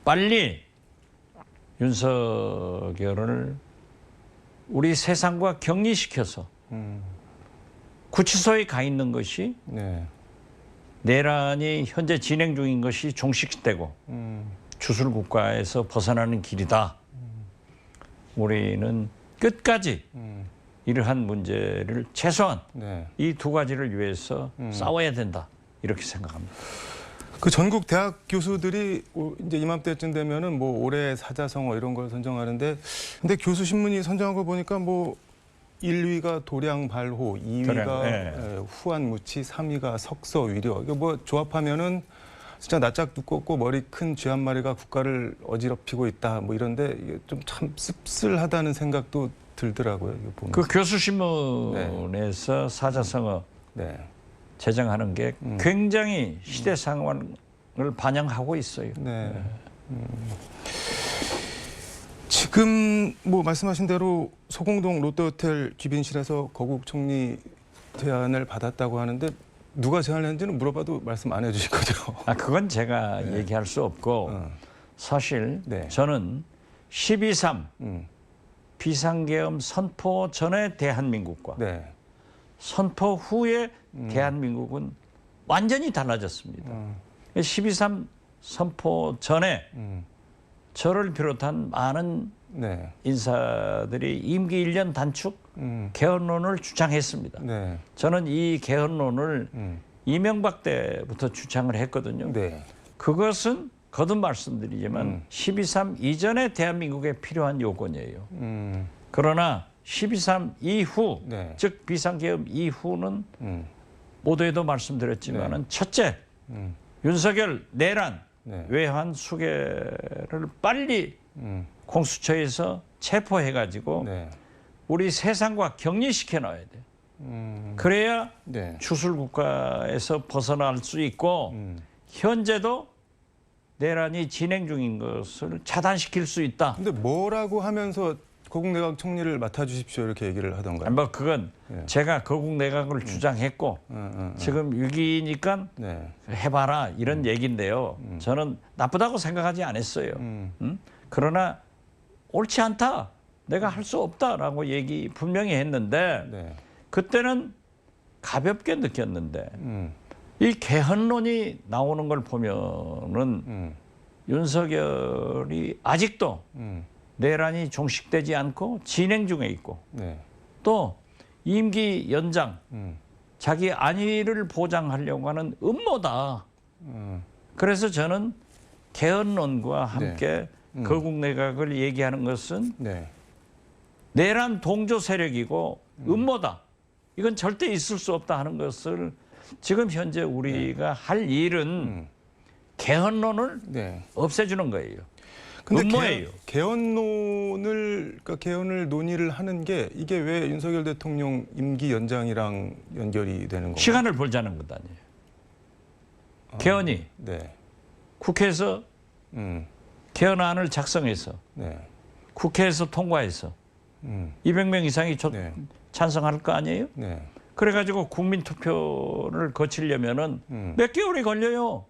빨리 윤석열을 우리 세상과 격리시켜서 구치소에 가 있는 것이
네.
내란이 현재 진행 중인 것이 종식되고 주술 국가에서 벗어나는 길이다. 우리는 끝까지 이러한 문제를 최소한
네.
이 두 가지를 위해서 싸워야 된다. 이렇게 생각합니다.
그 전국 대학 교수들이 이제 이맘때쯤 되면은 뭐 올해 사자성어 이런 걸 선정하는데 근데 교수 신문이 선정한 거 보니까 뭐 1위가 도량발호, 2위가
네.
후한무치, 3위가 석서위려. 이거 뭐 조합하면은 진짜 낯짝 두껍고 머리 큰 쥐 한 마리가 국가를 어지럽히고 있다. 뭐 이런데 이게 좀 참 씁쓸하다는 생각도 들더라고요. 이거 보면서.
그 교수신문에서 사자성어
네.
제정하는 게 굉장히 시대 상황을 반영하고 있어요.
네. 지금 뭐 말씀하신 대로 소공동 롯데호텔 귀빈실에서 거국 총리 제안을 받았다고 하는데 누가 제안했는지는 물어봐도 말씀 안 해주실 거죠?
아, 그건 제가 얘기할 수 없고 사실
네.
저는 12.3 비상계엄 선포 전에 대한민국과
네.
선포 후에 대한민국은 완전히 달라졌습니다. 12.3 선포 전에 저를 비롯한 많은
네.
인사들이 임기 1년 단축 개헌론을 주장했습니다.
네.
저는 이 개헌론을 이명박 때부터 주장을 했거든요.
네.
그것은 거듭 말씀드리지만 12.3 이전에 대한민국에 필요한 요건이에요. 그러나 12.3 이후,
네.
즉 비상계엄 이후는 모두에도 말씀드렸지만은 첫째, 윤석열 내란,
네.
외환 수개를 빨리 공수처에서 체포해가지고
네.
우리 세상과 격리시켜 놔야 돼. 그래야
네.
주술 국가에서 벗어날 수 있고 현재도 내란이 진행 중인 것을 차단시킬 수 있다.
근데 뭐라고 하면서 거국 내각 총리를 맡아주십시오 이렇게 얘기를 하던가요?
뭐 그건
예.
제가 거국 내각을 주장했고 지금 위기니까
네.
해봐라 이런 얘기인데요. 저는 나쁘다고 생각하지 않았어요. 그러나 옳지 않다. 내가 할 수 없다라고 얘기 분명히 했는데
네.
그때는 가볍게 느꼈는데 이 개헌론이 나오는 걸 보면은 윤석열이 아직도 내란이 종식되지 않고 진행 중에 있고
네.
또 임기 연장 자기 안위를 보장하려고 하는 음모다. 그래서 저는 개헌론과 함께 거국 내각을 얘기하는 것은
네.
내란 동조 세력이고 음모다. 이건 절대 있을 수 없다 하는 것을 지금 현재 우리가 할 일은 개헌론을
네.
없애주는 거예요.
근데
음모예요.
개헌론을 그러니까 개헌을 논의를 하는 게 이게 왜 윤석열 대통령 임기 연장이랑 연결이 되는 건가요?
시간을 벌자는 것 아니에요. 개헌이
네.
국회에서 개헌안을 작성해서
네.
국회에서 통과해서 200명 이상이
네.
찬성할 거 아니에요?
네.
그래가지고 국민 투표를 거치려면은 몇 개월이 걸려요.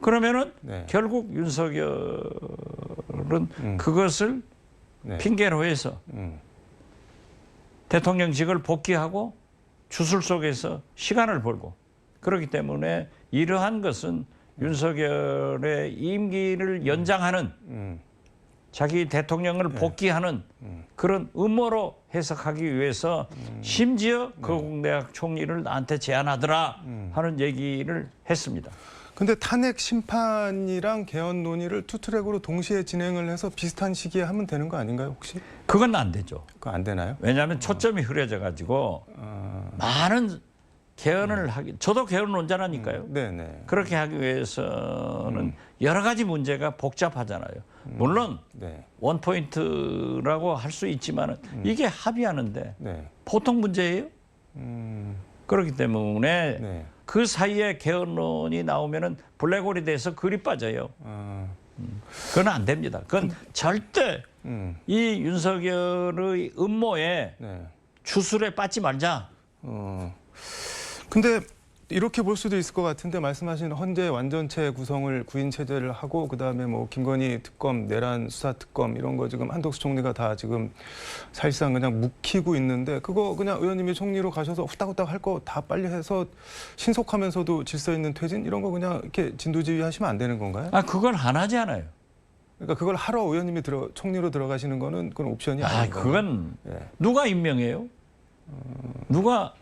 그러면은
네.
결국 윤석열은 그것을
네.
핑계로 해서 대통령직을 복귀하고 주술 속에서 시간을 벌고 그렇기 때문에 이러한 것은 윤석열의 임기를 연장하는 자기 대통령을 복귀하는 그런 음모로 해석하기 위해서 심지어 거국 내각 총리를 나한테 제안하더라 하는 얘기를 했습니다.
근데 탄핵 심판이랑 개헌 논의를 투트랙으로 동시에 진행을 해서 비슷한 시기에 하면 되는 거 아닌가요, 혹시?
그건 안 되죠.
그거 안 되나요?
왜냐하면 초점이 흐려져 가지고 많은 개헌을 하기, 저도 개헌론자라니까요.
네네.
그렇게 하기 위해서는 여러 가지 문제가 복잡하잖아요. 물론
네.
원포인트라고 할 수 있지만 이게 합의하는데
네.
보통 문제예요. 그렇기 때문에
네.
그 사이에 개헌론이 나오면은 블랙홀이 돼서 글이 빠져요. 그건 안 됩니다. 그건 절대 이 윤석열의 음모에
네.
주술에 빠지 말자.
근데 이렇게 볼 수도 있을 것 같은데 말씀하신 헌재 완전체 구성을 구인 체제를 하고 그다음에 뭐 김건희 특검, 내란 수사 특검 이런 거 지금 한덕수 총리가 다 지금 사실상 그냥 묵히고 있는데 그거 그냥 의원님이 총리로 가셔서 후딱후딱 할 거 다 빨리 해서 신속하면서도 질서 있는 퇴진 이런 거 그냥 이렇게 진두지휘 하시면 안 되는 건가요?
아, 그걸 안 하지 않아요.
그러니까 그걸 하러 의원님이 총리로 들어가시는 거는 그건 옵션이
아,
아닌가요?
그건
예.
누가 임명해요? 누가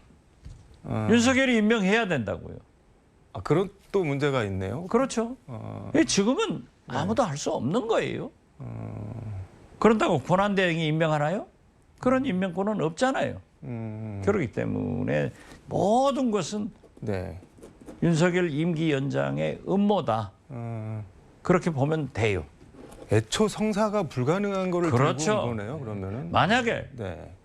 윤석열이 임명해야 된다고요.
아, 그런 또 문제가 있네요.
그렇죠. 지금은 아무도 할 수 없는 거예요. 그런다고 권한대행이 임명하나요? 그런 임명권은 없잖아요. 그렇기 때문에 모든 것은
네.
윤석열 임기 연장의 음모다. 그렇게 보면 돼요.
애초 성사가 불가능한 거를
그렇죠.
들고 온 거네요. 그러면은.
만약에
네.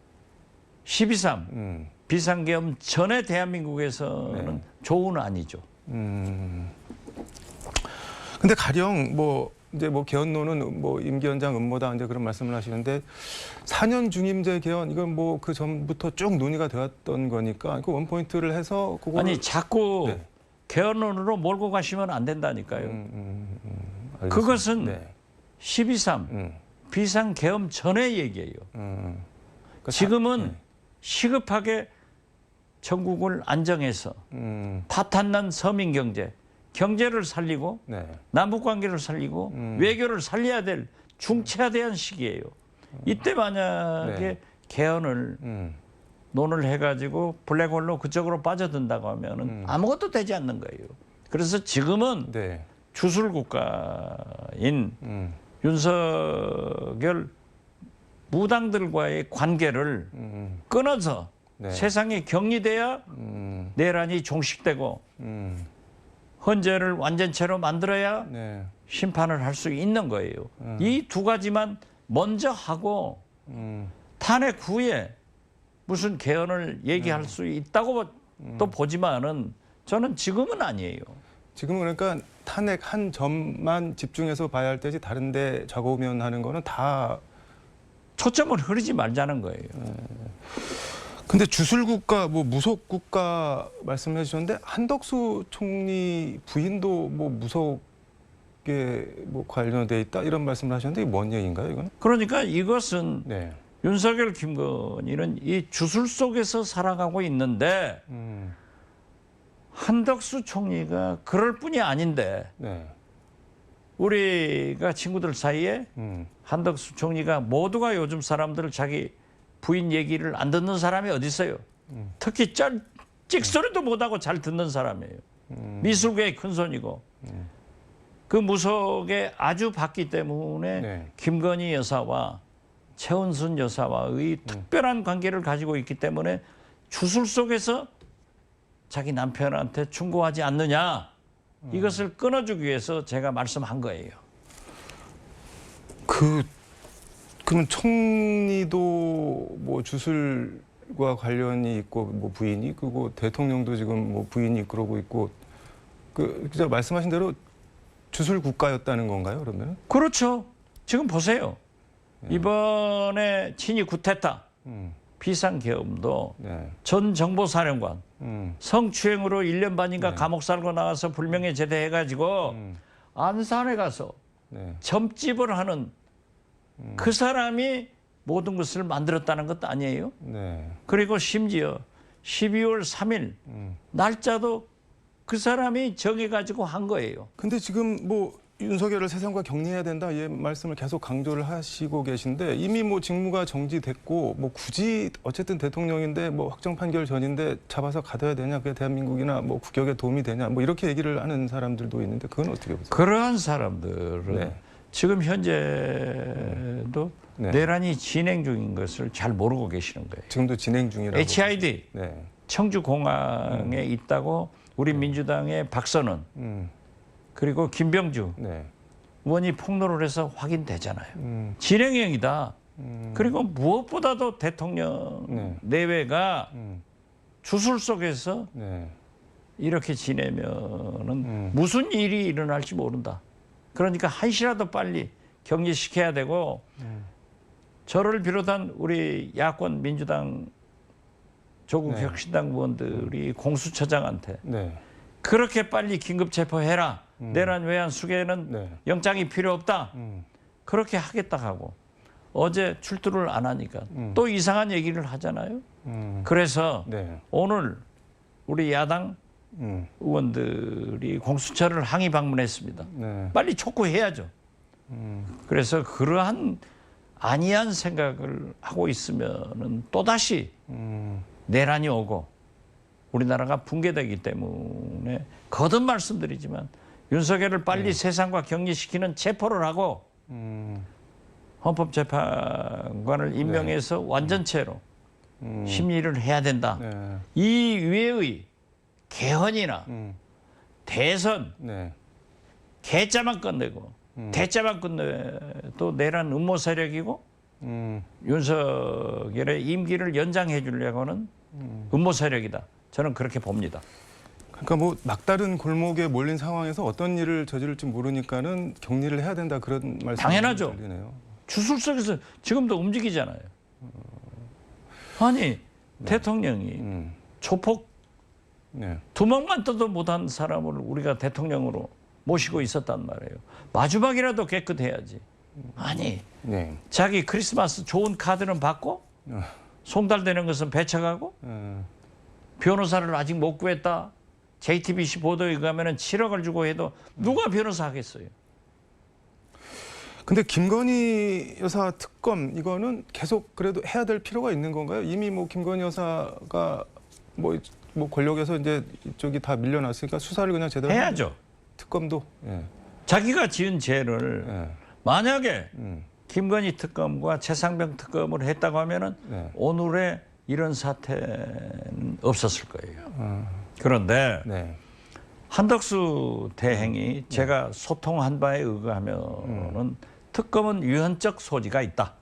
12.3 비상계엄 전에 대한민국에서는
네.
좋은 아니죠.
근데 가령 뭐 이제 뭐 개헌론은 뭐 임기 연장 음모다 이제 그런 말씀을 하시는데 4년 중임제 개헌 이건 뭐 그 전부터 쭉 논의가 되었던 거니까 그 원포인트를 해서 그거
아니 자꾸
네.
개헌론으로 몰고 가시면 안 된다니까요.
알겠습니다.
그것은
네.
12.3 비상계엄 전의 얘기예요.
그러니까
지금은 시급하게 전국을 안정해서 파탄난 서민경제, 경제를 살리고
네.
남북관계를 살리고 외교를 살려야 될 중차대한 시기예요. 이때 만약에
네.
개헌을 논을 해가지고 블랙홀로 그쪽으로 빠져든다고 하면은 아무것도 되지 않는 거예요. 그래서 지금은
네.
주술 국가인 윤석열 무당들과의 관계를 끊어서
네.
세상에 격리돼야 내란이 종식되고 헌재를 완전체로 만들어야
네.
심판을 할 수 있는 거예요. 이 두 가지만 먼저 하고 탄핵 후에 무슨 개헌을 얘기할 수 있다고 또 보지만은 저는 지금은 아니에요.
지금은 그러니까 탄핵 한 점만 집중해서 봐야 할 때지 다른데 좌고우면하는 거는 다.
초점을 흐리지 말자는 거예요.
근데 주술국가, 뭐 무속국가 말씀해 주셨는데 한덕수 총리 부인도 뭐 무속에 뭐 관련돼 있다 이런 말씀을 하셨는데 이게 뭔 얘기인가요, 이거는?
그러니까 이것은
네.
윤석열, 김건희는 이 주술 속에서 살아가고 있는데 한덕수 총리가 그럴 뿐이 아닌데
네.
우리가 친구들 사이에 한덕수 총리가 모두가 요즘 사람들 자기 부인 얘기를 안 듣는 사람이 어디 있어요? 특히 찍소리도 못하고 잘 듣는 사람이에요. 미술계의 큰손이고 그 무속에 아주 봤기 때문에
네.
김건희 여사와 최은순 여사와의 특별한 관계를 가지고 있기 때문에 주술 속에서 자기 남편한테 충고하지 않느냐 이것을 끊어주기 위해서 제가 말씀한 거예요.
그러면 총리도 뭐 주술과 관련이 있고 뭐 부인이 그리고 대통령도 지금 뭐 부인이 그러고 있고 그 기자 말씀하신 대로 주술 국가였다는 건가요, 그러면?
그렇죠. 지금 보세요. 이번에 친이 구테타 비상계엄도
네.
전 정보사령관 성추행으로 1년 반인가
네.
감옥 살고 나와서 불명예 제대해가지고 안산에 가서
네.
점집을 하는 그 사람이 모든 것을 만들었다는 것도 아니에요.
네.
그리고 심지어 12월 3일 날짜도 그 사람이 정해가지고 한 거예요.
근데 지금 뭐 윤석열을 세상과 격리해야 된다 이 말씀을 계속 강조를 하시고 계신데 이미 뭐 직무가 정지됐고 뭐 굳이 어쨌든 대통령인데 뭐 확정 판결 전인데 잡아서 가둬야 되냐 그게 대한민국이나 뭐 국격에 도움이 되냐 뭐 이렇게 얘기를 하는 사람들도 있는데 그건 어떻게 보세요?
그러한 사람들은
네.
지금 현재도
네.
내란이 진행 중인 것을 잘 모르고 계시는 거예요.
지금도 진행 중이라고.
HID
네.
청주공항에 있다고 우리 민주당의 박선원 그리고 김병주
네.
의원이 폭로를 해서 확인되잖아요. 진행형이다. 그리고 무엇보다도 대통령
네.
내외가 주술 속에서
네.
이렇게 지내면은 무슨 일이 일어날지 모른다. 그러니까 한시라도 빨리 격리시켜야 되고 저를 비롯한 우리 야권 민주당 조국
네.
혁신당 의원들이 공수처장한테
네.
그렇게 빨리 긴급 체포해라. 내란 외환 수계는
네.
영장이 필요 없다. 그렇게 하겠다 하고 어제 출두를 안 하니까 또 이상한 얘기를 하잖아요. 그래서
네.
오늘 우리 야당 의원들이 공수처를 항의 방문했습니다.
네.
빨리 촉구해야죠. 그래서 그러한 안이한 생각을 하고 있으면은 또다시 내란이 오고 우리나라가 붕괴되기 때문에 거듭 말씀드리지만 윤석열을 빨리 세상과 격리시키는 체포를 하고 헌법재판관을 임명해서 완전체로 심리를 해야 된다.
네.
이 이외의 개헌이나 대선
네.
개짜만 끝내고 대짜만 끝내도 내란 음모 세력이고 윤석열의 임기를 연장해 주려고 하는 음모 세력이다. 저는 그렇게 봅니다.
그러니까 뭐 막다른 골목에 몰린 상황에서 어떤 일을 저지를지 모르니까는 격리를 해야 된다 그런 말씀.
당연하죠.
들리네요.
주술 속에서 지금도 움직이잖아요. 아니 대통령이 조폭
네.
두목만 떠도 못한 사람을 우리가 대통령으로 모시고 있었단 말이에요. 마지막이라도 깨끗해야지. 아니
네.
자기 크리스마스 좋은 카드는 받고 송달되는 것은 배척하고 변호사를 아직 못 구했다. JTBC 보도에 가면은 7억을 주고 해도 누가 변호사 하겠어요?
근데 김건희 여사 특검 이거는 계속 그래도 해야 될 필요가 있는 건가요? 이미 뭐 김건희 여사가 뭐 권력에서 이제 이쪽이 다 밀려났으니까 수사를 그냥 제대로
해야죠.
특검도. 예.
자기가 지은 죄를
네.
만약에 김건희 특검과 최상병 특검을 했다고 하면은
네.
오늘의 이런 사태는 없었을 거예요. 그런데
네.
한덕수 대행이 제가 소통한 바에 의거하면은 특검은 유연적 소지가 있다.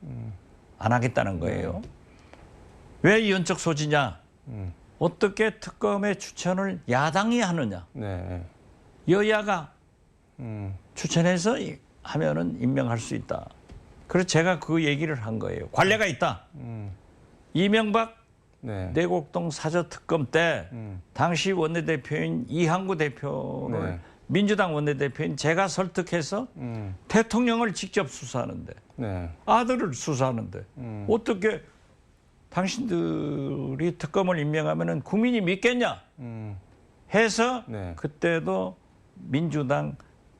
안 하겠다는 거예요. 왜 유연적 소지냐? 어떻게 특검의 추천을 야당이 하느냐?
네.
여야가 추천해서 하면은 임명할 수 있다. 그래서 제가 그 얘기를 한 거예요. 관례가 있다. 이명박
네.
내곡동 사저특검 때 당시 원내대표인 이항구 대표를
네.
민주당 원내대표인 제가 설득해서 대통령을 직접 수사하는데
네.
아들을 수사하는데 어떻게 당신들이 특검을 임명하면은 국민이 믿겠냐 해서
네.
그때도 민주당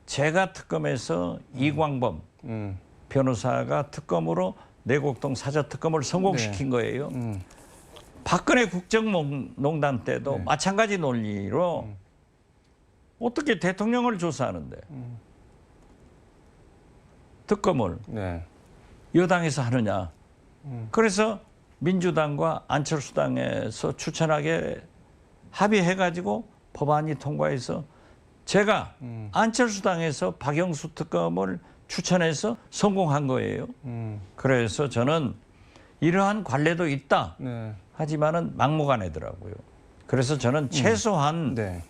제가 특검에서 이광범 변호사가 특검으로 내곡동 사저특검을 성공시킨 거예요. 박근혜 국정농단 때도 마찬가지 논리로 어떻게 대통령을 조사하는데 특검을
네.
여당에서 하느냐. 그래서 민주당과 안철수당에서 추천하게 합의해가지고 법안이 통과해서 제가 안철수당에서 박영수 특검을 추천해서 성공한 거예요. 그래서 저는 이러한 관례도 있다.
네.
하지만은 막무가내더라고요. 그래서 저는 최소한
네.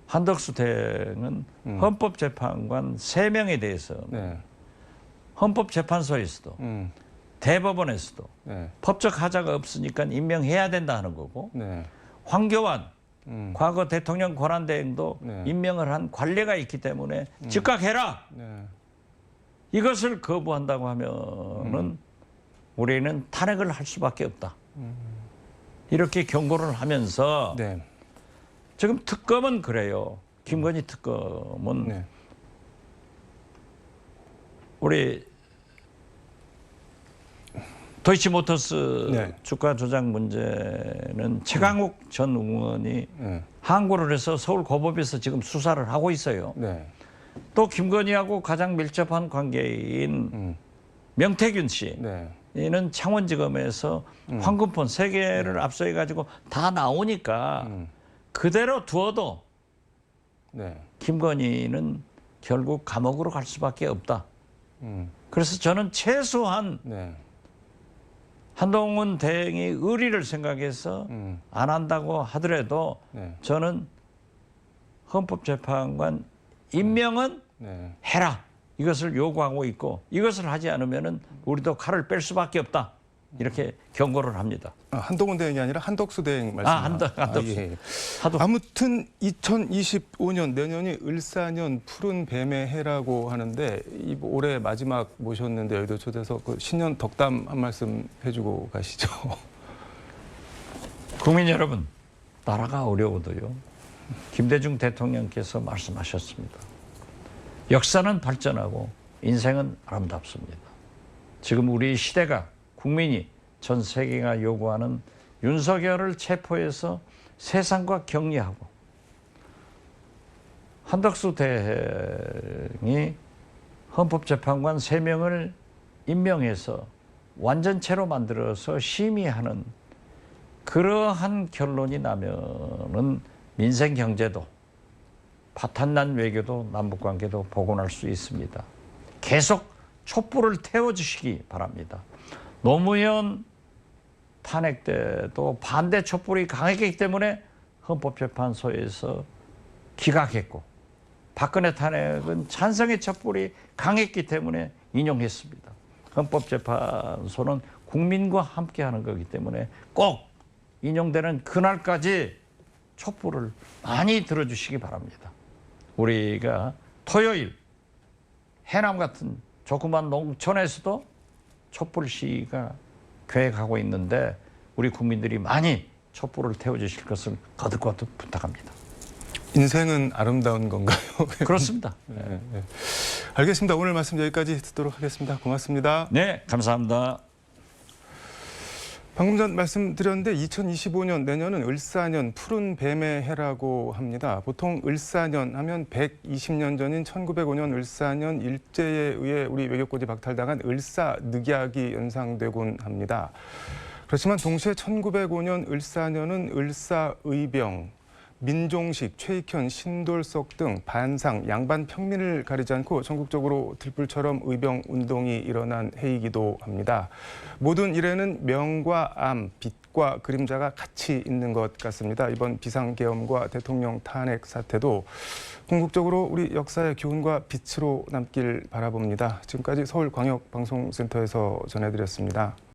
한덕수 대행은 헌법재판관 3명에 대해서
네.
헌법재판소에서도 대법원에서도
네.
법적 하자가 없으니까 임명해야 된다 하는 거고
네.
황교안 과거 대통령 권한대행도
네.
임명을 한 관례가 있기 때문에 즉각해라.
네.
이것을 거부한다고 하면은 우리는 탄핵을 할 수밖에 없다. 이렇게 경고를 하면서
네.
지금 특검은 그래요. 김건희 특검은
네.
우리 도이치모터스
네.
주가 조작 문제는 최강욱 전 의원이
네.
항고를 해서 서울 고법에서 지금 수사를 하고 있어요.
네.
또 김건희하고 가장 밀접한 관계인 명태균 씨.
네.
이는 창원지검에서 황금폰 3개를 압수해가지고 다 나오니까 그대로 두어도
네.
김건희는 결국 감옥으로 갈 수밖에 없다. 그래서 저는 최소한
네.
한동훈 대행이 의리를 생각해서 안 한다고 하더라도
네.
저는 헌법재판관 임명은
네.
해라. 이것을 요구하고 있고 이것을 하지 않으면은 우리도 칼을 뺄 수밖에 없다. 이렇게 경고를 합니다.
한동훈 대행이 아니라 한덕수 대행 말씀입니다.
한덕수.
예.
하도
아무튼 2025년 내년이 을사년 푸른 뱀의 해라고 하는데 올해 마지막 모셨는데 여의도 초대서 그 신년 덕담 한 말씀 해주고 가시죠.
국민 여러분, 나라가 어려워도요. 김대중 대통령께서 말씀하셨습니다. 역사는 발전하고 인생은 아름답습니다. 지금 우리 시대가 국민이 전 세계가 요구하는 윤석열을 체포해서 세상과 격리하고 한덕수 대행이 헌법재판관 3명을 임명해서 완전체로 만들어서 심의하는 그러한 결론이 나면은 민생 경제도 파탄난 외교도 남북관계도 복원할 수 있습니다. 계속 촛불을 태워주시기 바랍니다. 노무현 탄핵 때도 반대 촛불이 강했기 때문에 헌법재판소에서 기각했고 박근혜 탄핵은 찬성의 촛불이 강했기 때문에 인용했습니다. 헌법재판소는 국민과 함께하는 거기 때문에 꼭 인용되는 그날까지 촛불을 많이 들어주시기 바랍니다. 우리가 토요일 해남 같은 조그만 농촌에서도 촛불 시위가 계획하고 있는데 우리 국민들이 많이 촛불을 태워주실 것을 거듭거듭 부탁합니다.
인생은 아름다운 건가요?
그렇습니다.
네, 네. 알겠습니다. 오늘 말씀 여기까지 듣도록 하겠습니다. 고맙습니다.
네, 감사합니다.
방금 전 말씀드렸는데 2025년 내년은 을사년 푸른 뱀의 해라고 합니다. 보통 을사년 하면 120년 전인 1905년 을사년 일제에 의해 우리 외교권이 박탈당한 을사늑약이 연상되곤 합니다. 그렇지만 동시에 1905년 을사년은 을사의병, 민종식, 최익현, 신돌석 등 반상, 양반 평민을 가리지 않고 전국적으로 들불처럼 의병 운동이 일어난 해이기도 합니다. 모든 일에는 명과 암, 빛과 그림자가 같이 있는 것 같습니다. 이번 비상계엄과 대통령 탄핵 사태도 궁극적으로 우리 역사의 교훈과 빛으로 남길 바라봅니다. 지금까지 서울광역방송센터에서 전해드렸습니다.